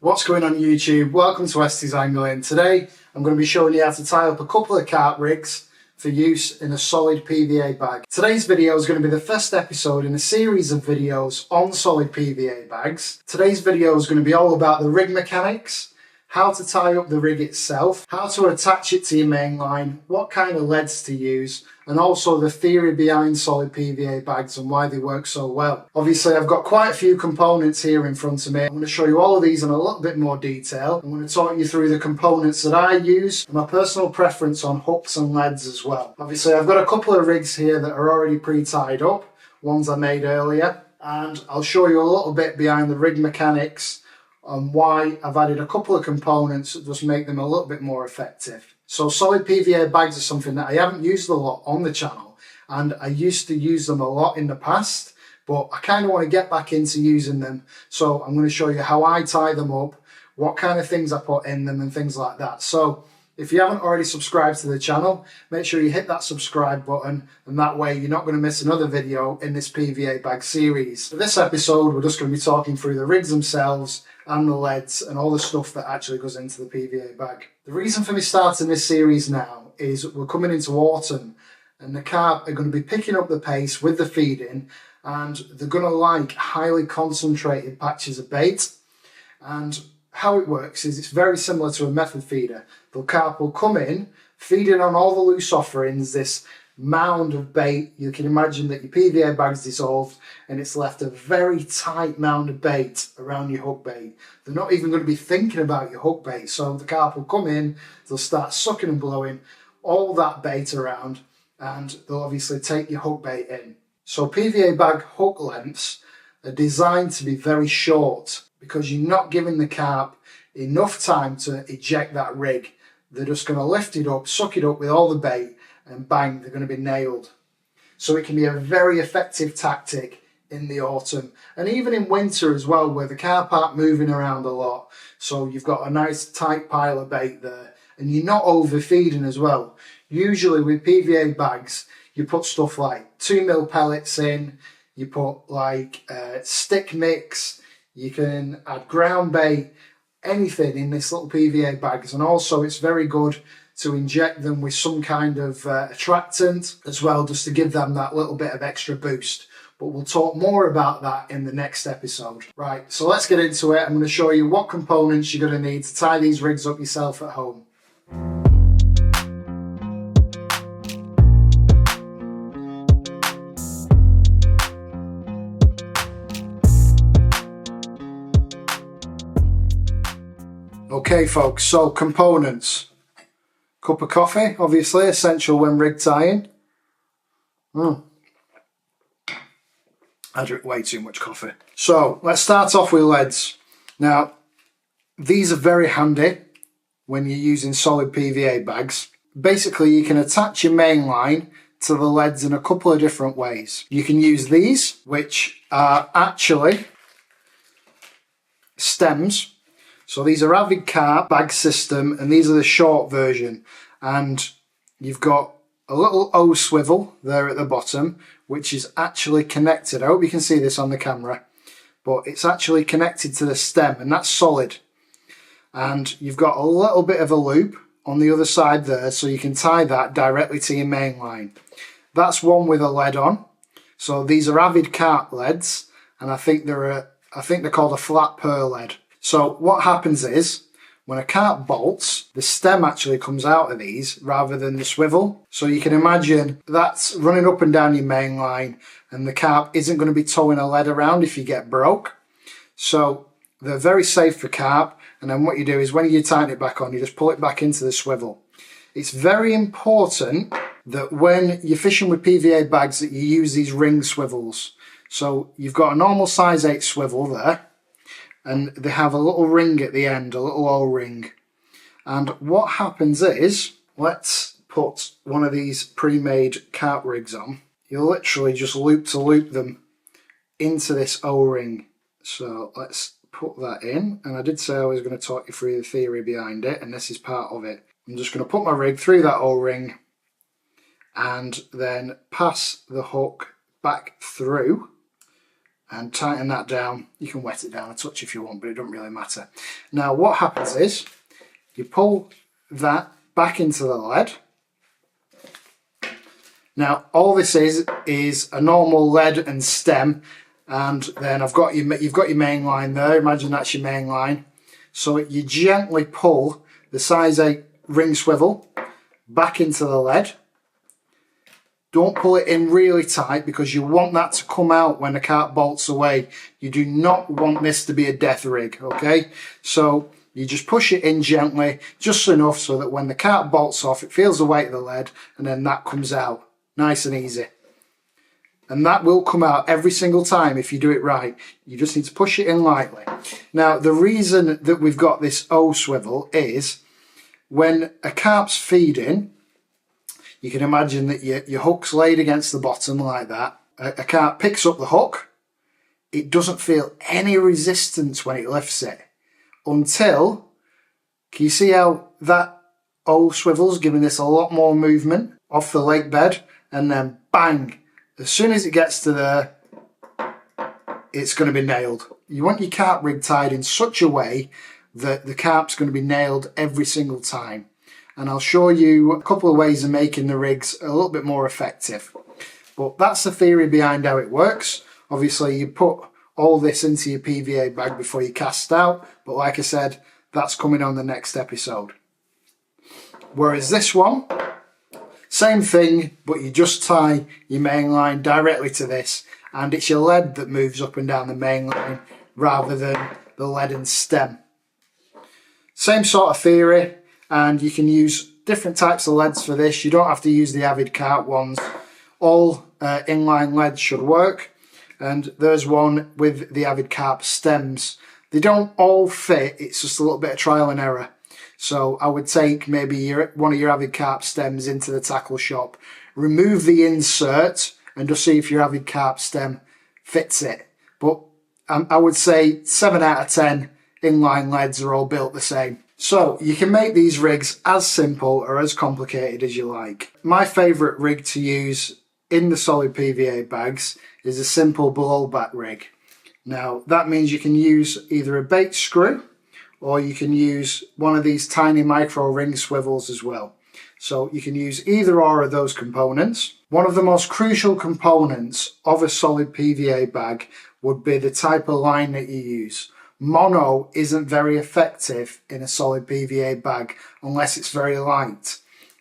What's going on YouTube? Welcome to Westies Angling. Today I'm going to be showing you how to tie up a couple of carp rigs for use in a solid PVA bag. Today's video is going to be the first episode in a series of videos on solid PVA bags. Today's video is going to be all about the rig mechanics, how to tie up the rig itself, how to attach it to your main line, what kind of leads to use, and also the theory behind solid PVA bags and why they work so well. Obviously I've got quite a few components here in front of me. I'm going to show you all of these in a little bit more detail. I'm going to talk you through the components that I use and my personal preference on hooks and leads as well. Obviously I've got a couple of rigs here that are already pre-tied up, ones I made earlier, and I'll show you a little bit behind the rig mechanics and why I've added a couple of components that just make them a little bit more effective. So solid PVA bags are something that I haven't used a lot on the channel, and I used to use them a lot in the past, but I kind of want to get back into using them. So I'm going to show you how I tie them up, what kind of things I put in them and things like that. So if you haven't already subscribed to the channel, make sure you hit that subscribe button, and that way you're not going to miss another video in this PVA bag series. For this episode, we're just going to be talking through the rigs themselves and the leads and all the stuff that actually goes into the PVA bag. The reason for me starting this series now is we're coming into autumn and the carp are going to be picking up the pace with the feeding, and they're going to like highly concentrated patches of bait. And how it works is it's very similar to a method feeder. The carp will come in, feeding on all the loose offerings, this mound of bait. You can imagine that your PVA bag's dissolved and it's left a very tight mound of bait around your hook bait. They're not even going to be thinking about your hook bait. So the carp will come in, they'll start sucking and blowing all that bait around, and they'll obviously take your hook bait in. So PVA bag hook lengths are designed to be very short because you're not giving the carp enough time to eject that rig. They're just going to lift it up, suck it up with all the bait, and bang, they're going to be nailed. So it can be a very effective tactic in the autumn and even in winter as well, where the carp aren't moving around a lot. So you've got a nice tight pile of bait there and you're not overfeeding as well. Usually with PVA bags, you put stuff like 2mm pellets in, you put like stick mix, you can add ground bait, anything in this little PVA bags. And also it's very good to inject them with some kind of attractant as well, just to give them that little bit of extra boost. But we'll talk more about that in the next episode. Right, so let's get into it. I'm going to show you what components you're going to need to tie these rigs up yourself at home. Okay folks, so components. Cup of coffee, obviously, essential when rig tying. I drink way too much coffee. So let's start off with leads. Now, these are very handy when you're using solid PVA bags. Basically, you can attach your main line to the leads in a couple of different ways. You can use these, which are actually stems. So these are Avid Carp bag system, and these are the short version. And you've got a little O swivel there at the bottom, which is actually connected. I hope you can see this on the camera, but it's actually connected to the stem, and that's solid. And you've got a little bit of a loop on the other side there, so you can tie that directly to your main line. That's one with a lead on. So these are Avid Carp leads, and I think they're called a flat pearl lead. So what happens is, when a carp bolts, the stem actually comes out of these rather than the swivel. So you can imagine that's running up and down your main line, and the carp isn't going to be towing a lead around if you get broke. So they're very safe for carp, and then what you do is when you tighten it back on, you just pull it back into the swivel. It's very important that when you're fishing with PVA bags that you use these ring swivels. So you've got a normal size 8 swivel there, and they have a little ring at the end, a little O-ring. And what happens is, let's put one of these pre-made carp rigs on. You literally just loop to loop them into this O-ring. So let's put that in. And I did say I was going to talk you through the theory behind it, and this is part of it. I'm just going to put my rig through that O-ring and then pass the hook back through and tighten that down. You can wet it down a touch if you want, but it doesn't really matter. Now what happens is you pull that back into the lead. Now all this is a normal lead and stem, and then you've got your main line there. Imagine that's your main line. So you gently pull the size 8 ring swivel back into the lead. Don't pull it in really tight because you want that to come out when the carp bolts away. You do not want this to be a death rig, okay? So you just push it in gently, just enough so that when the carp bolts off, it feels the weight of the lead, and then that comes out nice and easy. And that will come out every single time if you do it right. You just need to push it in lightly. Now, the reason that we've got this O swivel is when a carp's feeding, you can imagine that your hook's laid against the bottom like that. A carp picks up the hook. It doesn't feel any resistance when it lifts it until, can you see how that O swivel's giving this a lot more movement off the lake bed, and then bang, as soon as it gets to there, it's going to be nailed. You want your carp rig tied in such a way that the carp's going to be nailed every single time. And I'll show you a couple of ways of making the rigs a little bit more effective. But that's the theory behind how it works. Obviously you put all this into your PVA bag before you cast out, but like I said, that's coming on the next episode. Whereas this one, same thing, but you just tie your main line directly to this, and it's your lead that moves up and down the main line rather than the lead and stem. Same sort of theory. And you can use different types of leads for this. You don't have to use the Avid Carp ones. All inline leads should work. And there's one with the Avid Carp stems. They don't all fit, it's just a little bit of trial and error. So I would take maybe one of your Avid Carp stems into the tackle shop, remove the insert, and just see if your Avid Carp stem fits it. But I would say 7 out of 10 inline leads are all built the same. So you can make these rigs as simple or as complicated as you like. My favourite rig to use in the solid PVA bags is a simple blow back rig. Now that means you can use either a bait screw or you can use one of these tiny micro ring swivels as well. So you can use either or of those components. One of the most crucial components of a solid PVA bag would be the type of line that you use. Mono isn't very effective in a solid PVA bag unless it's very light.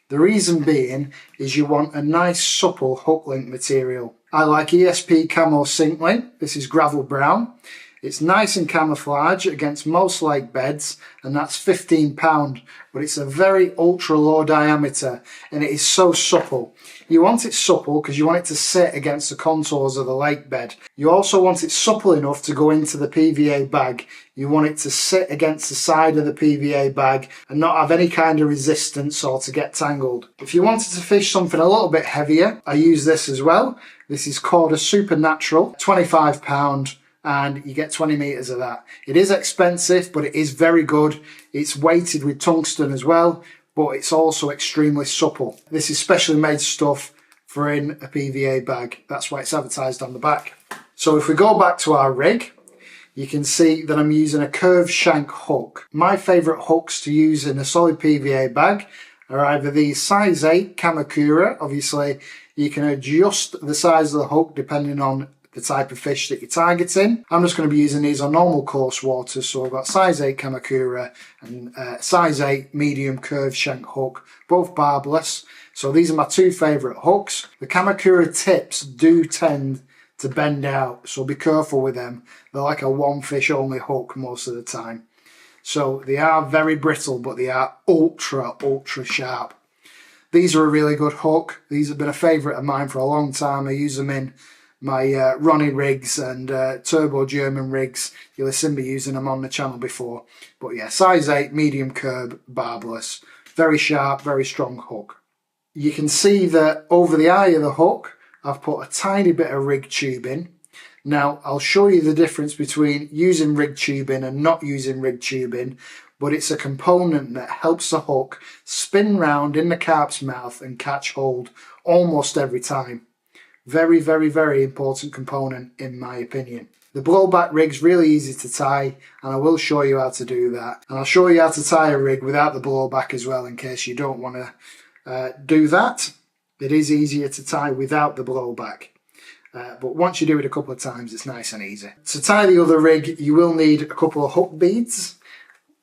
The reason being is you want a nice supple hook link material. I like ESP Camo Sink Link. This is gravel brown. It's nice and camouflage against most lake beds, and that's £15, but it's a very ultra low diameter and it is so supple. You want it supple because you want it to sit against the contours of the lake bed. You also want it supple enough to go into the PVA bag. You want it to sit against the side of the PVA bag and not have any kind of resistance or to get tangled. If you wanted to fish something a little bit heavier, I use this as well. This is called a Supernatural, £25. And you get 20 meters of that. It is expensive, but it is very good. It's weighted with tungsten as well, but it's also extremely supple. This is specially made stuff for in a PVA bag. That's why it's advertised on the back. So if we go back to our rig, you can see that I'm using a curved shank hook. My favorite hooks to use in a solid PVA bag are either these size 8 Kamakura. Obviously, you can adjust the size of the hook depending on the type of fish that you're targeting. I'm just going to be using these on normal coarse water, so I've got size 8 Kamakura and size 8 medium curved shank hook, both barbless. So these are my two favourite hooks. The Kamakura tips do tend to bend out, so be careful with them. They're like a one fish only hook most of the time. So they are very brittle, but they are ultra sharp. These are a really good hook. These have been a favourite of mine for a long time. I use them in my Ronnie rigs and Turbo German rigs. You'll have seen me using them on the channel before. But yeah, size 8, medium curb, barbless. Very sharp, very strong hook. You can see that over the eye of the hook, I've put a tiny bit of rig tubing. Now, I'll show you the difference between using rig tubing and not using rig tubing, but it's a component that helps the hook spin round in the carp's mouth and catch hold almost every time. Very, very, very important component in my opinion. The blowback rig's really easy to tie, and I will show you how to do that. And I'll show you how to tie a rig without the blowback as well, in case you don't want to do that. It is easier to tie without the blowback. But once you do it a couple of times, it's nice and easy. To tie the other rig, you will need a couple of hook beads.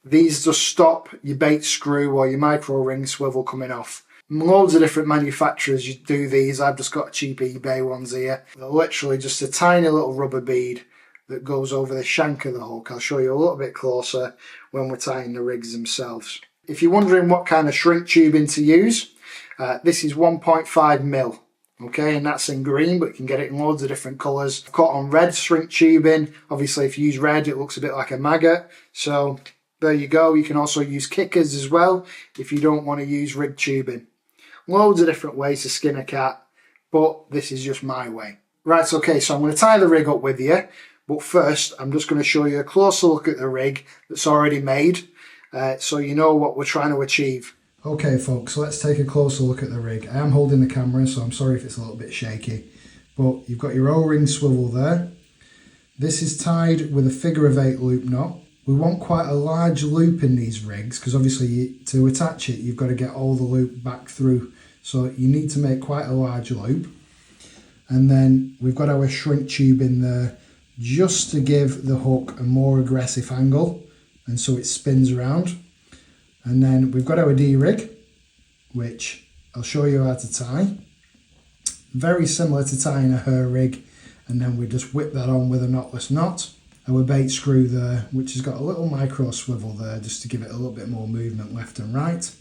These just stop your bait screw or your micro ring swivel coming off. Loads of different manufacturers do these. I've just got cheap eBay ones here. They're literally just a tiny little rubber bead that goes over the shank of the hook. I'll show you a little bit closer when we're tying the rigs themselves. If you're wondering what kind of shrink tubing to use, this is 1.5 mil. Okay, and that's in green, but you can get it in loads of different colours. I've got on red shrink tubing. Obviously, if you use red, it looks a bit like a maggot. So there you go. You can also use kickers as well if you don't want to use rig tubing. Loads of different ways to skin a cat, but this is just my way. Right, okay, so I'm going to tie the rig up with you, but first I'm just going to show you a closer look at the rig that's already made, so you know what we're trying to achieve. Okay folks, so let's take a closer look at the rig. I am holding the camera, so I'm sorry if it's a little bit shaky, but you've got your O-ring swivel there. This is tied with a figure of 8 loop knot. We want quite a large loop in these rigs, because obviously to attach it you've got to get all the loop back through, so you need to make quite a large loop. And then we've got our shrink tube in there just to give the hook a more aggressive angle, and so it spins around. And then we've got our D-rig, which I'll show you how to tie. Very similar to tying a hair rig, and then we just whip that on with a knotless knot. Our bait screw there, which has got a little micro swivel there just to give it a little bit more movement left and right.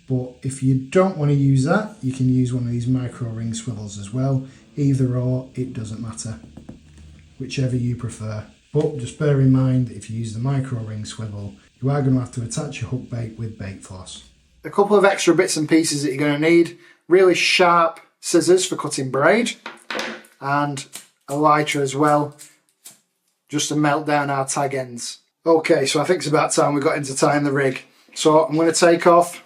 But if you don't want to use that, you can use one of these micro ring swivels as well. Either or, it doesn't matter, whichever you prefer. But just bear in mind, if you use the micro ring swivel, you are going to have to attach your hook bait with bait floss. A couple of extra bits and pieces that you're going to need. Really sharp scissors for cutting braid, and a lighter as well, just to melt down our tag ends. Okay, so I think it's about time we got into tying the rig. So I'm going to take off,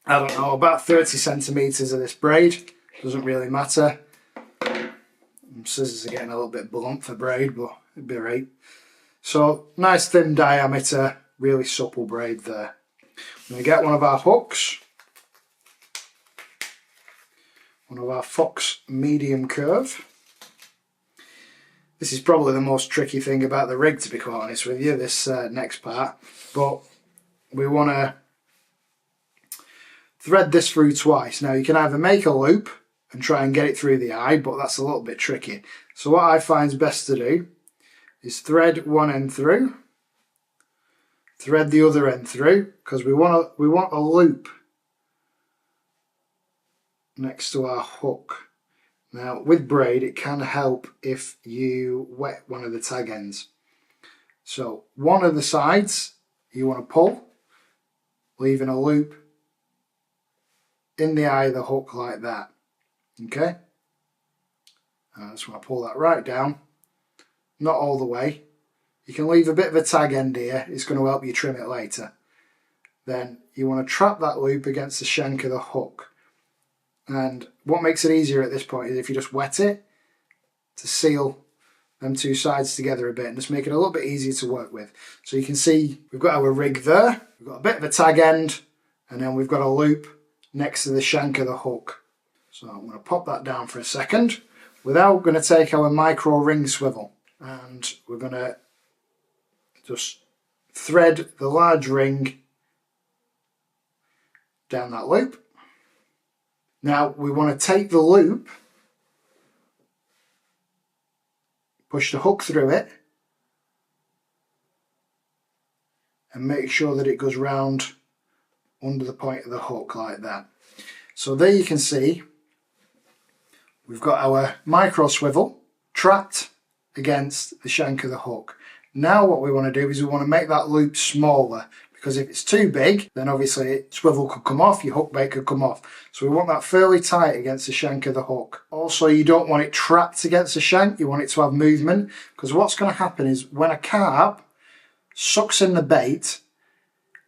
I don't know, about 30 centimetres of this braid. Doesn't really matter. Scissors are getting a little bit blunt for braid, but it'd be right. So nice thin diameter, really supple braid there. I'm going to get one of our hooks, one of our Fox medium curve. This is probably the most tricky thing about the rig, to be quite honest with you, this next part. But we want to thread this through twice. Now you can either make a loop and try and get it through the eye, but that's a little bit tricky. So what I find is best to do is thread one end through, thread the other end through, because we want a loop next to our hook. Now with braid it can help if you wet one of the tag ends. So one of the sides you want to pull, leaving a loop in the eye of the hook like that. Okay, I just want to pull that right down, not all the way. You can leave a bit of a tag end here, it's going to help you trim it later. Then you want to trap that loop against the shank of the hook. And what makes it easier at this point is if you just wet it to seal them two sides together a bit and just make it a little bit easier to work with. So you can see we've got our rig there, we've got a bit of a tag end, and then we've got a loop next to the shank of the hook. So I'm going to pop that down for a second. We're now going to take our micro ring swivel and we're going to just thread the large ring down that loop. Now we want to take the loop, push the hook through it, and make sure that it goes round under the point of the hook like that. So there you can see we've got our micro swivel trapped against the shank of the hook. Now what we want to do is we want to make that loop smaller, because if it's too big then obviously swivel could come off, your hook bait could come off. So we want that fairly tight against the shank of the hook. Also you don't want it trapped against the shank, you want it to have movement, because what's going to happen is when a carp sucks in the bait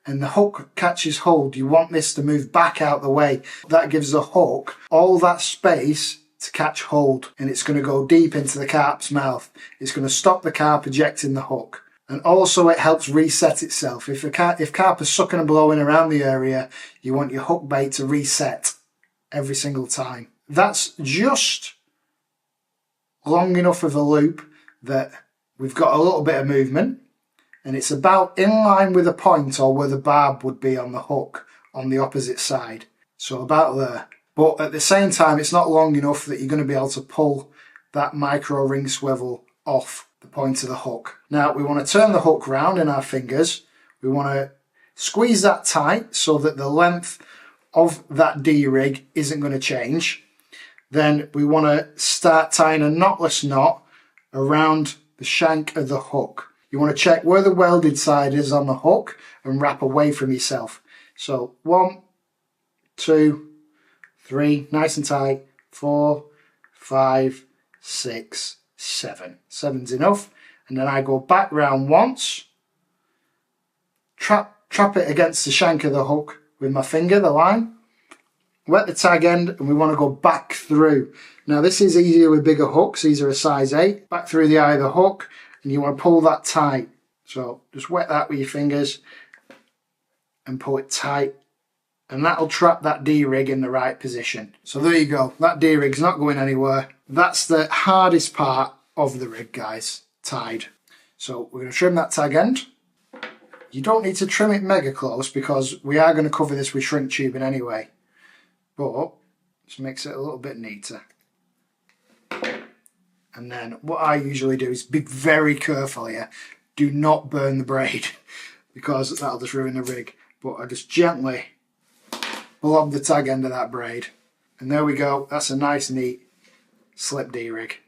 and the hook catches hold, you want this to move back out the way. That gives the hook all that space to catch hold, and it's going to go deep into the carp's mouth. It's going to stop the carp ejecting the hook. And also it helps reset itself. If carp are sucking and blowing around the area, you want your hook bait to reset every single time. That's just long enough of a loop that we've got a little bit of movement, and it's about in line with a point or where the barb would be on the hook on the opposite side. So about there. But at the same time, it's not long enough that you're going to be able to pull that micro ring swivel off the point of the hook. Now we want to turn the hook round in our fingers. We want to squeeze that tight so that the length of that D-rig isn't going to change. Then we want to start tying a knotless knot around the shank of the hook. You want to check where the welded side is on the hook and wrap away from yourself. So 1, 2, 3, nice and tight, 4, 5, 6, 7. 7's enough. And then I go back round once, trap it against the shank of the hook with my finger, the line, wet the tag end, and we want to go back through. Now this is easier with bigger hooks. These are a size 8. Back through the eye of the hook, and you want to pull that tight. So just wet that with your fingers and pull it tight, and that'll trap that D-rig in the right position. So there you go. That D-rig's not going anywhere. That's the hardest part of the rig, guys, tied. So we're going to trim that tag end. You don't need to trim it mega close because we are going to cover this with shrink tubing anyway. But just makes it a little bit neater. And then what I usually do is be very careful here. Do not burn the braid because that'll just ruin the rig. But I just gently blob the tag end of that braid. And there we go. That's a nice, neat slip D-rig.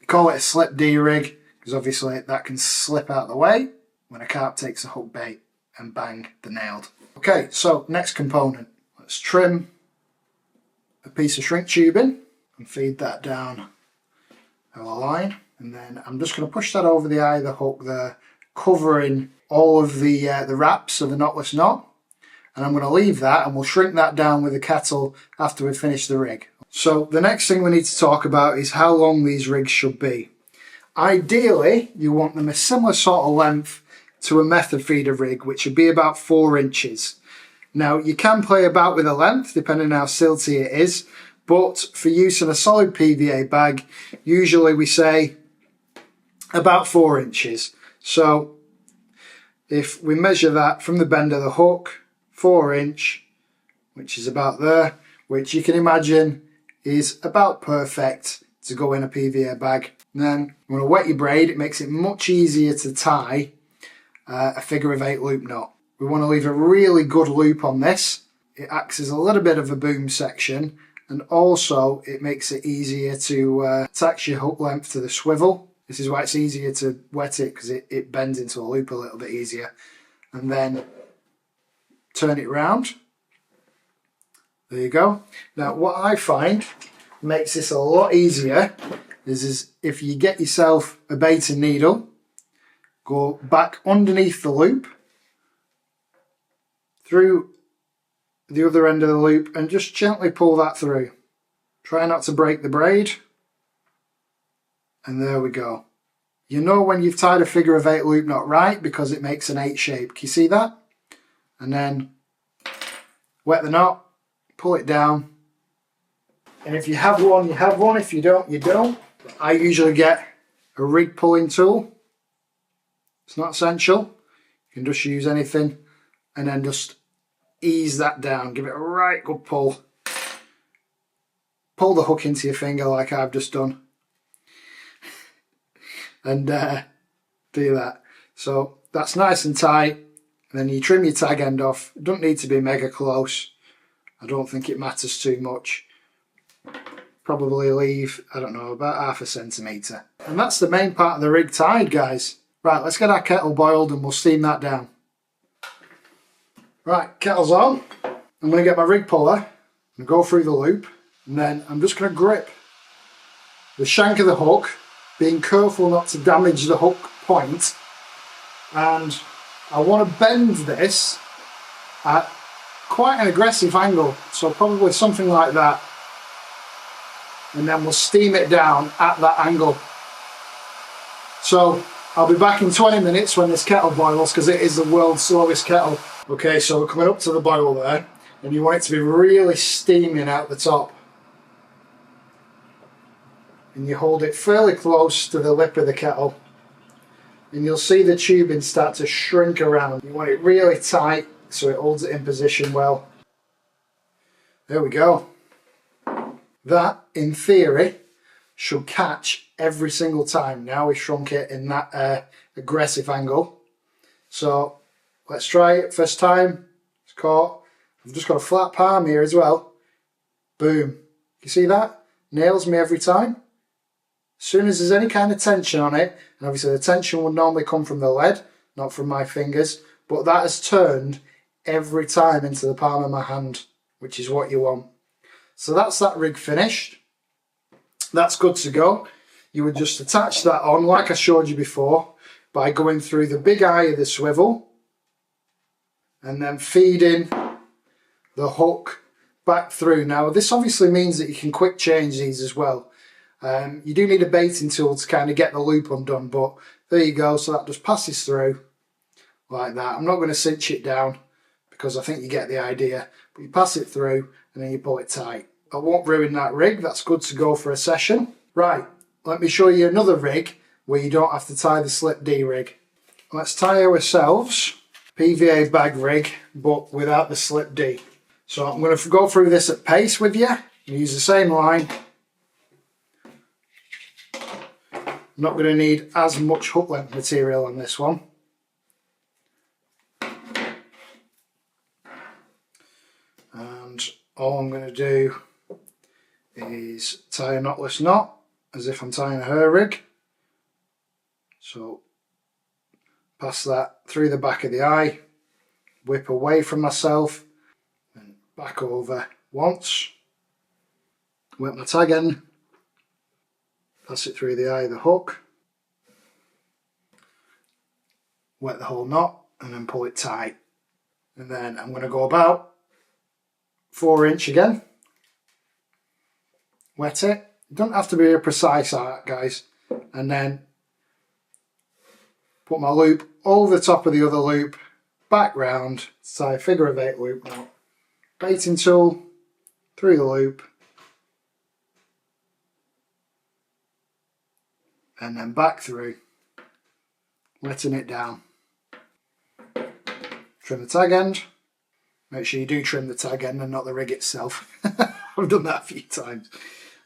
We call it a slip D-rig because obviously that can slip out the way when a carp takes a hook bait and bang, they're nailed. Okay, so next component. Let's trim a piece of shrink tubing and feed that down our line. And then I'm just going to push that over the eye of the hook there, covering all of the wraps of the knotless knot. And I'm going to leave that and we'll shrink that down with the kettle after we finish the rig. So the next thing we need to talk about is how long these rigs should be. Ideally, you want them a similar sort of length to a method feeder rig, which would be about 4 inches. Now you can play about with the length depending on how silty it is, but for use in a solid PVA bag, usually we say about 4 inches. So if we measure that from the bend of the hook, 4 inch, which is about there, which you can imagine is about perfect to go in a PVA bag. And then you want to wet your braid. It makes it much easier to tie a figure of 8 loop knot. We want to leave a really good loop on this. It acts as a little bit of a boom section, and also it makes it easier to attach your hook length to the swivel. This is why it's easier to wet it, because it bends into a loop a little bit easier. And then turn it round. There you go. Now what I find makes this a lot easier is if you get yourself a baiting needle, go back underneath the loop, through the other end of the loop, and just gently pull that through. Try not to break the braid. And there we go. You know when you've tied a figure of 8 loop knot right because it makes an 8 shape. Can you see that? And then wet the knot, pull it down. And if you have one, you have one. If you don't, you don't. I usually get a rig pulling tool. It's not essential. You can just use anything and then just ease that down. Give it a right good pull. Pull the hook into your finger like I've just done. And do that. So that's nice and tight. And then you trim your tag end off. It doesn't need to be mega close. I don't think it matters too much. Probably leave, I don't know, about 1/2 centimetre. And that's the main part of the rig tied, guys. Right, let's get our kettle boiled and we'll steam that down. Right, kettle's on. I'm going to get my rig puller and go through the loop. And then I'm just going to grip the shank of the hook, being careful not to damage the hook point. And I want to bend this at quite an aggressive angle. So probably something like that. and then we'll steam it down at that angle. So I'll be back in 20 minutes when this kettle boils, because it is the world's slowest kettle. Okay, so we're coming up to the boil there, and you want it to be really steaming out the top. And you hold it fairly close to the lip of the kettle, and you'll see the tubing start to shrink around. You want it really tight so it holds it in position well. There we go. That, in theory, should catch every single time. Now we shrunk it in that aggressive angle. So let's try it. First time, it's caught. I've just got a flat palm here as well. Boom. You see that? Nails me every time. As soon as there's any kind of tension on it, and obviously the tension would normally come from the lead, not from my fingers, but that has turned every time into the palm of my hand, which is what you want. So that's that rig finished. That's good to go. You would just attach that on, like I showed you before, by going through the big eye of the swivel and then feeding the hook back through. Now this obviously means that you can quick change these as well. You do need a baiting tool to kind of get the loop undone, but there you go. So that just passes through like that. I'm not going to cinch it down because I think you get the idea, but you pass it through and then you pull it tight. I won't ruin that rig. That's good to go for a session. Right, let me show you another rig where you don't have to tie the slip D rig. Let's tie ourselves PVA bag rig, but without the slip D. So I'm going to go through this at pace with you. Use the same line. I'm not going to need as much hook length material on this one. And all I'm going to do is tie a knotless knot as if I'm tying a hair rig. So pass that through the back of the eye, whip away from myself and back over once, whip my tag end, pass it through the eye of the hook, wet the whole knot and then pull it tight. And then I'm going to go about 4 inch again, wet it. You don't have to be a precise art, guys. And then put my loop over the top of the other loop, back round, tie a figure of 8 loop now. Baiting tool through the loop, and then back through, letting it down. Trim the tag end. Make sure you do trim the tag end and not the rig itself. I've done that a few times.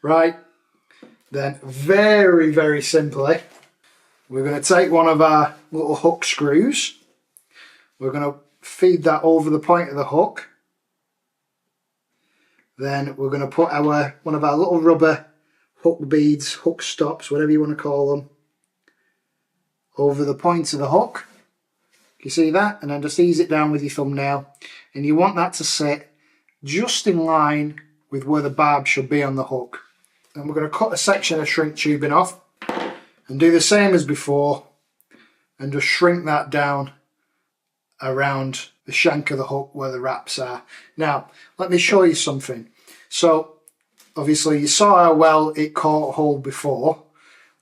Right, then very, very simply, we're going to take one of our little hook screws. We're going to feed that over the point of the hook. Then we're going to put one of our little rubber hook beads, hook stops, whatever you want to call them, over the point of the hook. You see that? And then just ease it down with your thumbnail. And you want that to sit just in line with where the barb should be on the hook. And we're going to cut a section of shrink tubing off and do the same as before and just shrink that down around the shank of the hook where the wraps are. Now, let me show you something. So, obviously you saw how well it caught hold before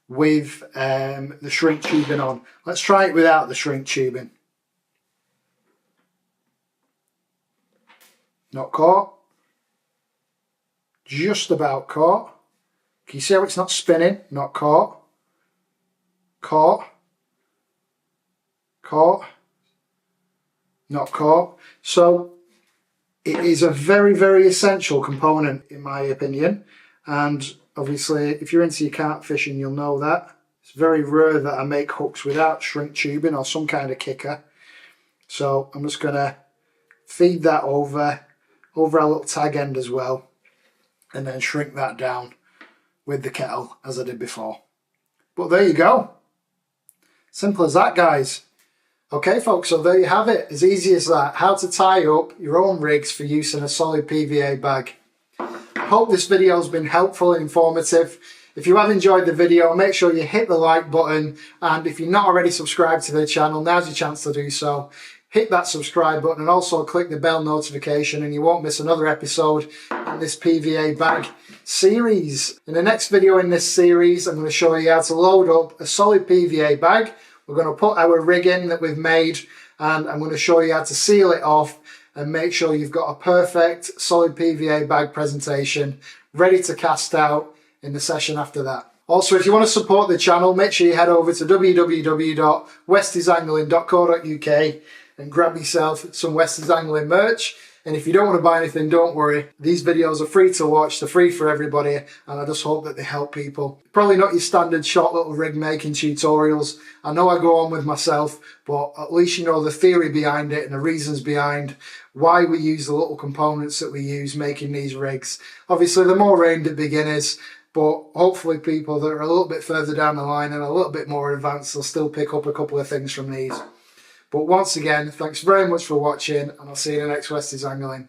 with the shrink tubing on. Let's try it without the shrink tubing. Not caught. Just about caught. Can you see how it's not spinning? Not caught. Caught. Caught. Not caught. So it is a very, very essential component in my opinion. And obviously if you're into your carp fishing, you'll know that. It's very rare that I make hooks without shrink tubing or some kind of kicker. So I'm just going to feed that over our little tag end as well, and then shrink that down with the kettle as I did before. But there you go. Simple as that, guys. Okay folks, so there you have it. As easy as that. How to tie up your own rigs for use in a solid PVA bag. I hope this video has been helpful and informative. If you have enjoyed the video, make sure you hit the like button, and if you're not already subscribed to the channel, now's your chance to do so. hit that subscribe button and also click the bell notification, and you won't miss another episode in this PVA bag series. In the next video in this series, I'm going to show you how to load up a solid PVA bag. We're going to put our rig in that we've made, and I'm going to show you how to seal it off and make sure you've got a perfect solid PVA bag presentation ready to cast out in the session after that. Also, if you want to support the channel, make sure you head over to www.westisangling.co.uk and grab yourself some Westies Angling merch. And if you don't want to buy anything, don't worry. These videos are free to watch, they're free for everybody, and I just hope that they help people. Probably not your standard short little rig making tutorials. I know I go on with myself, but at least you know the theory behind it and the reasons behind why we use the little components that we use making these rigs. Obviously, they're more aimed at beginners, but hopefully people that are a little bit further down the line and a little bit more advanced will still pick up a couple of things from these. But once again, thanks very much for watching, and I'll see you in the next Westies Angling.